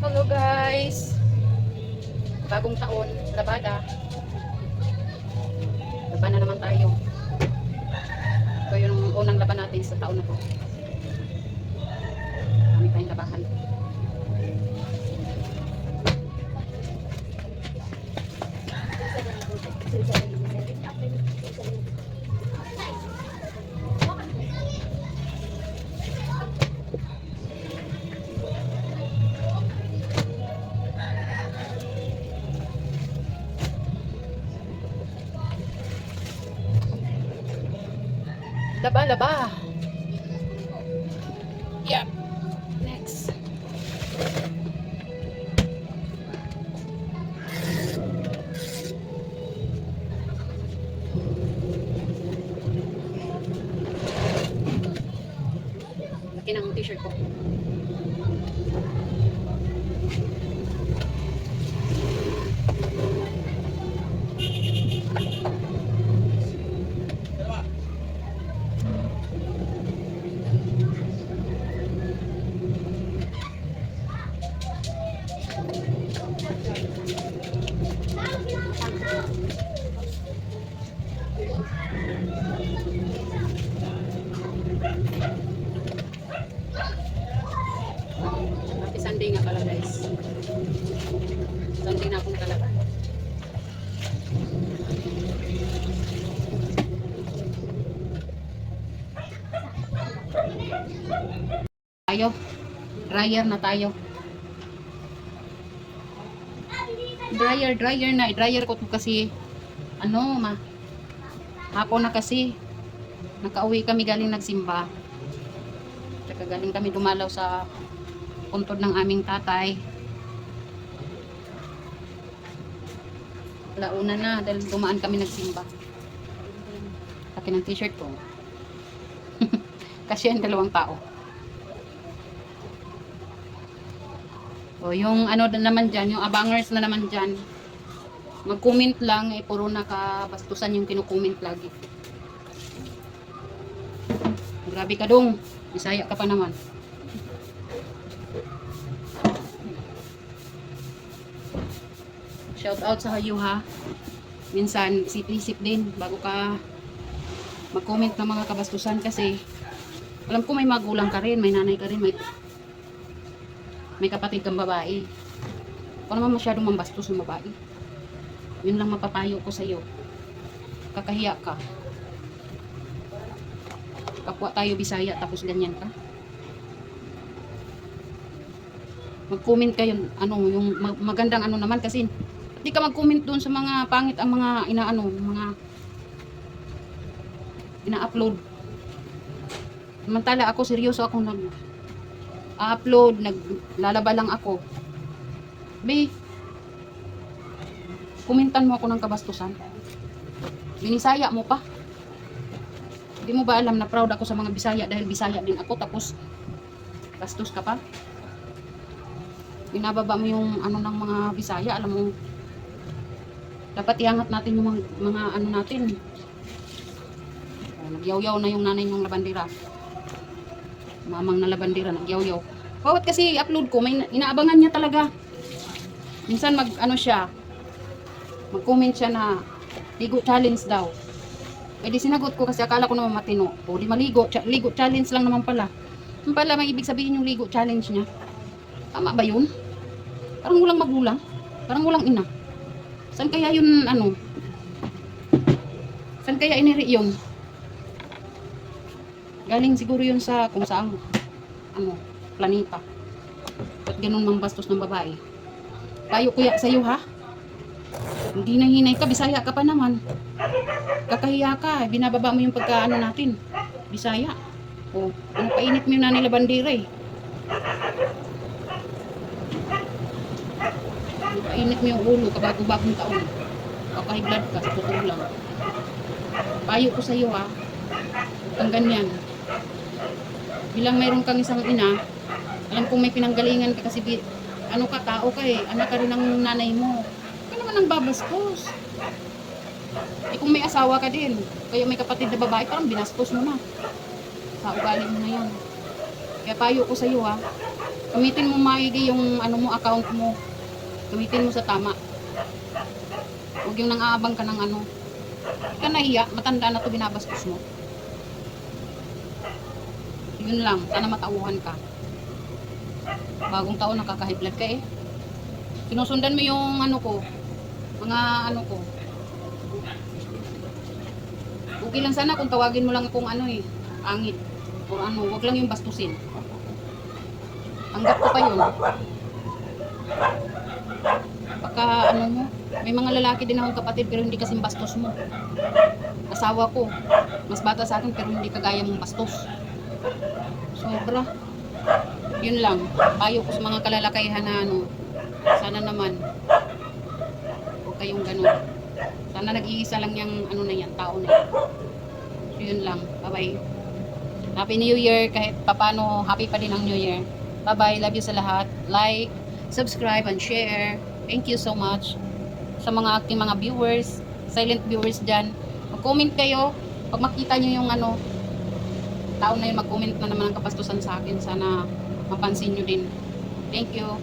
Hello guys! Bagong taon, labada. Laban na naman tayo. Ito yung unang laban natin sa taon na to. Kami tayong labahan. Laba, laba. Yep. Next. Laki ng t-shirt ko. Happy Sunday nga pala guys. Sunday na ako nakalaban. Tayo. Dryer na tayo. Dryer na. Dryer ko to kasi hapon na kasi. Nakauwi kami galing nagsimba. Tsaka galing kami dumalaw sa puntod ng aming tatay. Launa na dahil dumaan kami nagsimba. Laki ng t-shirt ko. Kasi ang dalawang tao. O yung naman dyan, yung abangers na naman dyan, mag-comment lang, puro nakabastusan yung kinukomment lagi. Grabe ka dong, Bisaya ka pa naman. Shout out sa kayo ha. Minsan, isip-isip din bago ka mag-comment ng mga kabastusan kasi alam ko may magulang ka rin, may nanay ka rin, may kapatid kang babae. Kung naman masyadong mambastos ng babae. Yun lang mapapayo ko sa iyo. Kakahiya ka. Kapwa tayo Bisaya tapos ganyan ka. Mag-comment kayo yung magandang naman kasi hindi ka mag-comment doon sa mga pangit ang mga mga ina-upload. Samantala ako seryoso akong nag-upload, naglalaba lang ako. Be, kumentan mo ako ng kabastusan. Binisaya mo pa. Hindi mo ba alam na proud ako sa mga Bisaya dahil Bisaya din ako tapos bastos ka pa? Binababa mo yung ng mga Bisaya, alam mo dapat iangat natin yung mga natin. Nagyaw-yaw na yung nanay ng labandera. Mamang na labandera, nagyaw-yaw. Bawat kasi upload ko, may inaabangan niya talaga. Minsan mag-comment siya na ligo challenge daw. Eh di sinagot ko kasi akala ko naman matino. O di maligo, ligo challenge lang naman pala. Yung pala may ibig sabihin yung ligo challenge niya. Tama ba yun? Parang walang magulang. Parang walang ina. Saan kaya yun Saan kaya iniri yun? Galing siguro yun sa kung saan planeta. Ba't ganun mang bastos ng babae? Payo kuya sa'yo ha? Hindi na hinay ka, Bisaya ka pa naman. Kakahiya ka, binababa mo yung natin. Bisaya. O, painit mo yung nanay labandera eh. Painit mo yung ulo kabago-bagong taon. Kakahiblad ka, sa totoo lang. Payo ko sa'yo ha. Huwag kang ganyan. Bilang mayroon kang isang ina, alam kong may pinanggalingan ka kasi tao ka eh. Anak ka rin ng nanay mo. Huwag ka naman ang babastos. Eh kung may asawa ka din, kaya may kapatid na babae, parang binastos mo na. Sa ugali mo na yan. Kaya payo ko sa iyo ha, gamitin mo maigi yung ano mo, account mo. Gamitin mo sa tama. Huwag yung nang-aabang ka ng ano. Hindi ka nahiya, matanda na to binabastos mo. Yun lang, sana matauhan ka. Bagong taon nakaka-high blood ka eh. Sinusundan mo yung ano ko, mga ano ko. Okay lang sana kung tawagin mo lang akong ano eh, angit. O ano, wag lang yung bastusin. Tanggap ko pa yun. Baka ano mo, may mga lalaki din akong kapatid pero hindi kasing bastos mo. Asawa ko, mas bata sa akin pero hindi kagaya mong bastos. Sobra. Yun lang, payo ko sa mga kalalakayan na ano, sana naman, huwag kayong ganun. Sana nag-iisa lang yung ano na yan, tao na yan. So, yun lang, bye-bye. Happy New Year, kahit papano, happy pa din ang New Year. Bye-bye, love you sa lahat. Like, subscribe, and share. Thank you so much sa mga aking mga viewers, silent viewers dyan. Mag-comment kayo, pag makita nyo yung ano, tao na yun, mag-comment na naman ang kapastusan sa akin. Sana mapansin nyo din. Thank you.